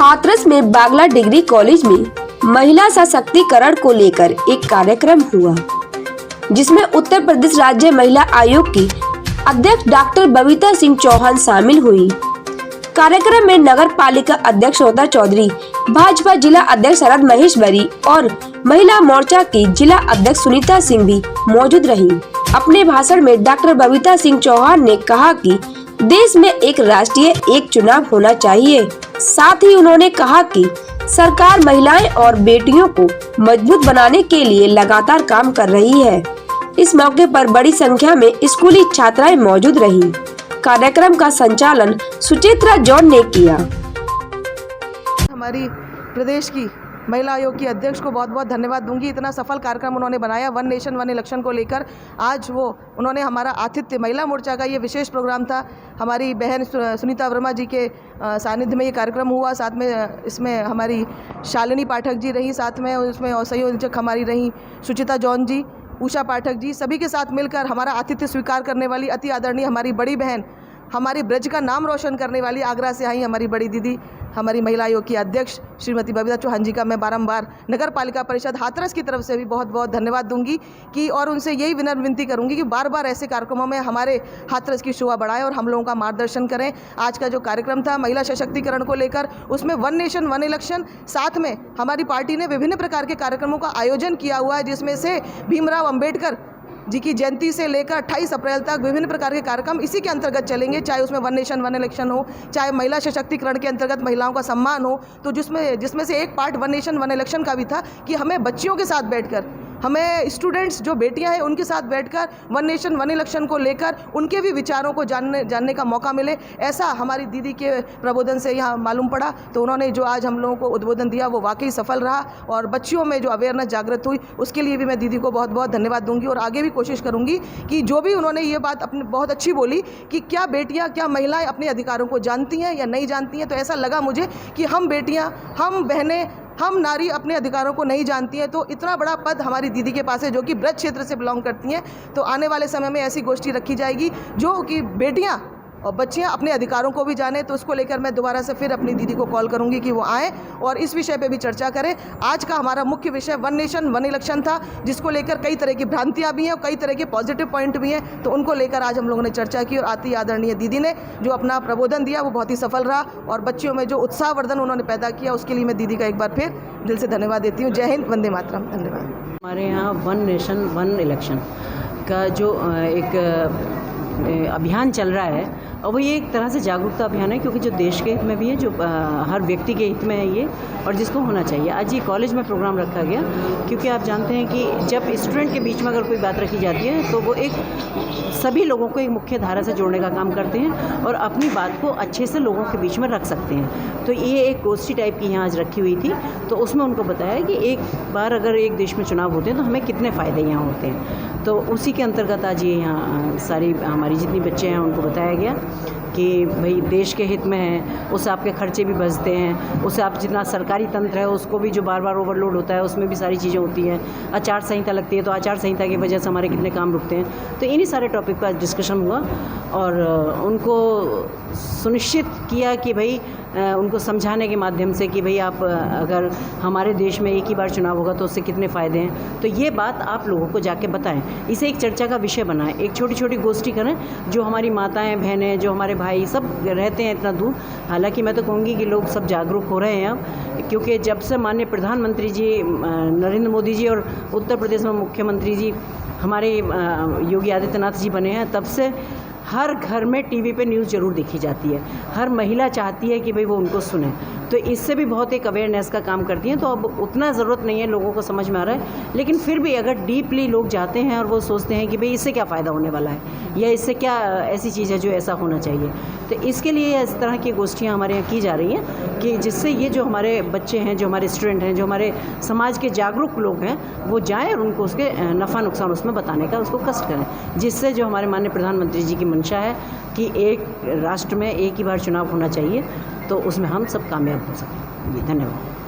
हाथरस में बागला degree college में महिला सशक्तिकरण को लेकर एक कार्यक्रम हुआ, जिसमें उत्तर प्रदेश राज्य महिला आयोग की अध्यक्ष डॉक्टर बबीता सिंह चौहान शामिल हुई। कार्यक्रम में नगर पालिका अध्यक्ष श्रोता चौधरी, भाजपा जिला अध्यक्ष शरद महेश्वरी और महिला मोर्चा की जिला अध्यक्ष सुनीता सिंह भी मौजूद रही। अपने भाषण में डॉक्टर बबीता सिंह चौहान ने कहा कि देश में एक राष्ट्रीय एक चुनाव होना चाहिए। साथ ही उन्होंने कहा कि सरकार महिलाएं और बेटियों को मजबूत बनाने के लिए लगातार काम कर रही है। इस मौके पर बड़ी संख्या में स्कूली छात्राएं मौजूद रहीं। कार्यक्रम का संचालन सुचित्रा जॉन ने किया। हमारी प्रदेश की महिला आयोग की अध्यक्ष को बहुत बहुत धन्यवाद दूंगी। इतना सफल कार्यक्रम उन्होंने बनाया वन नेशन वन इलेक्शन को लेकर। आज उन्होंने हमारा आतिथ्य, महिला मोर्चा का ये विशेष प्रोग्राम था। हमारी बहन सुनीता वर्मा जी के सानिध्य में ये कार्यक्रम हुआ। साथ में इसमें हमारी शालिनी पाठक जी रही, साथ में उसमें और संयोजक हमारी रही सुचिता जॉन जी, उषा पाठक जी। सभी के साथ मिलकर हमारा आतिथ्य स्वीकार करने वाली अति आदरणीय हमारी बड़ी बहन, हमारी ब्रज का नाम रोशन करने वाली आगरा से आई हमारी बड़ी दीदी, हमारी महिला आयोग की अध्यक्ष श्रीमती बबीता चौहान जी का मैं बारंबार नगर पालिका परिषद हाथरस की तरफ से भी बहुत बहुत धन्यवाद दूंगी कि और उनसे यही विनती करूंगी कि बार बार ऐसे कार्यक्रमों में हमारे हाथरस की शोभा बढ़ाएं और हम लोगों का मार्गदर्शन करें। आज का जो कार्यक्रम था महिला सशक्तिकरण को लेकर, उसमें वन नेशन वन इलेक्शन, साथ में हमारी पार्टी ने विभिन्न प्रकार के कार्यक्रमों का आयोजन किया हुआ है, जिसमें से भीमराव अंबेडकर जी की जयंती से लेकर 28 अप्रैल तक विभिन्न प्रकार के कार्यक्रम इसी के अंतर्गत चलेंगे। चाहे उसमें वन नेशन वन इलेक्शन हो, चाहे महिला सशक्तिकरण के अंतर्गत महिलाओं का सम्मान हो, तो जिसमें से एक part one nation one election का भी था कि हमें बच्चियों के साथ बैठकर, हमें स्टूडेंट्स जो बेटियां हैं उनके साथ बैठकर वन नेशन वन इलेक्शन को लेकर उनके भी विचारों को जानने का मौका मिले। ऐसा हमारी दीदी के प्रबोधन से यहाँ मालूम पड़ा। तो उन्होंने जो आज हम लोगों को उद्बोधन दिया वो वाकई सफल रहा और बच्चियों में जो अवेयरनेस जागृत हुई, उसके लिए भी मैं दीदी को बहुत बहुत धन्यवाद दूंगी। और आगे भी कोशिश करूंगी कि जो भी उन्होंने ये बात अपनी बहुत अच्छी बोली कि क्या बेटियाँ, क्या महिलाएँ अपने अधिकारों को जानती हैं या नहीं जानती हैं, तो ऐसा लगा मुझे कि हम बेटियाँ, हम बहनें, हम नारी अपने अधिकारों को नहीं जानती हैं। तो इतना बड़ा पद हमारी दीदी के पास है जो कि ब्रज क्षेत्र से बिलोंग करती हैं। तो आने वाले समय में ऐसी गोष्ठी रखी जाएगी जो कि बेटियां और बच्चियां अपने अधिकारों को भी जाने। तो उसको लेकर मैं दोबारा से फिर अपनी दीदी को कॉल करूंगी कि वो आएँ और इस विषय पे भी चर्चा करें। आज का हमारा मुख्य विषय वन नेशन वन इलेक्शन था, जिसको लेकर कई तरह की भ्रांतियां भी हैं और कई तरह के पॉजिटिव पॉइंट भी हैं। तो उनको लेकर आज हम लोगों ने चर्चा की और आती आदरणीय दीदी ने जो अपना प्रबोधन दिया वो बहुत ही सफल रहा और बच्चियों में जो उत्साहवर्धन उन्होंने पैदा किया, उसके लिए मैं दीदी का एक बार फिर दिल से धन्यवाद देती हूँ। जय हिंद, वंदे मातरम। धन्यवाद। हमारे यहाँ वन नेशन वन इलेक्शन का जो एक अभियान चल रहा है, और वो ये एक तरह से जागरूकता अभियान है, क्योंकि जो देश के हित में भी है, जो हर व्यक्ति के हित में है ये, और जिसको होना चाहिए। आज ये कॉलेज में प्रोग्राम रखा गया क्योंकि आप जानते हैं कि जब स्टूडेंट के बीच में अगर कोई बात रखी जाती है तो वो एक सभी लोगों को एक मुख्य धारा से जोड़ने का काम करते हैं और अपनी बात को अच्छे से लोगों के बीच में रख सकते हैं। तो ये एक गोष्ठी टाइप की यहाँ आज रखी हुई थी। तो उसमें उनको बताया कि एक बार अगर एक देश में चुनाव होते हैं तो हमें कितने फ़ायदे यहाँ होते हैं। तो उसी के अंतर्गत आज ये यहाँ सारी हमारी जितनी बच्चे हैं उनको बताया गया कि भाई देश के हित में है, उससे आपके खर्चे भी बचते हैं, उससे आप जितना सरकारी तंत्र है उसको भी जो बार बार ओवरलोड होता है उसमें भी सारी चीज़ें होती हैं। आचार संहिता लगती है तो आचार संहिता की वजह से हमारे कितने काम रुकते हैं। तो इन्हीं सारे टॉपिक पर डिस्कशन हुआ और उनको सुनिश्चित किया कि भाई उनको समझाने के माध्यम से कि भाई आप अगर हमारे देश में एक ही बार चुनाव होगा तो उससे कितने फ़ायदे हैं, तो ये बात आप लोगों को जाके बताएं। इसे एक चर्चा का विषय बनाएं, एक छोटी छोटी गोष्ठी करें। जो हमारी माताएं बहनें, जो हमारे भाई सब रहते हैं इतना दूर, हालांकि मैं तो कहूँगी कि लोग सब जागरूक हो रहे हैं अब, क्योंकि जब से माननीय प्रधानमंत्री जी नरेंद्र मोदी जी और उत्तर प्रदेश में मुख्यमंत्री जी हमारे योगी आदित्यनाथ जी बने हैं, तब से हर घर में टीवी पे न्यूज़ ज़रूर देखी जाती है। हर महिला चाहती है कि भाई वो उनको सुने, तो इससे भी बहुत एक अवेयरनेस का काम करती हैं। तो अब उतना ज़रूरत नहीं है, लोगों को समझ में आ रहा है। लेकिन फिर भी अगर डीपली लोग जाते हैं और वो सोचते हैं कि भाई इससे क्या फ़ायदा होने वाला है या इससे क्या ऐसी चीज़ है जो ऐसा होना चाहिए, तो इसके लिए इस तरह की गोष्ठियाँ हमारे यहाँ की जा रही हैं कि जिससे ये जो हमारे बच्चे हैं, जो हमारे स्टूडेंट हैं, जो हमारे समाज के जागरूक लोग हैं, वो जाएँ और उनको उसके नफ़ा नुकसान उसमें बताने का उसको कष्ट करें, जिससे जो हमारे माननीय प्रधानमंत्री जी की मंशा है कि एक राष्ट्र में एक ही बार चुनाव होना चाहिए, तो उसमें हम सब कामयाब हो सकें। धन्यवाद।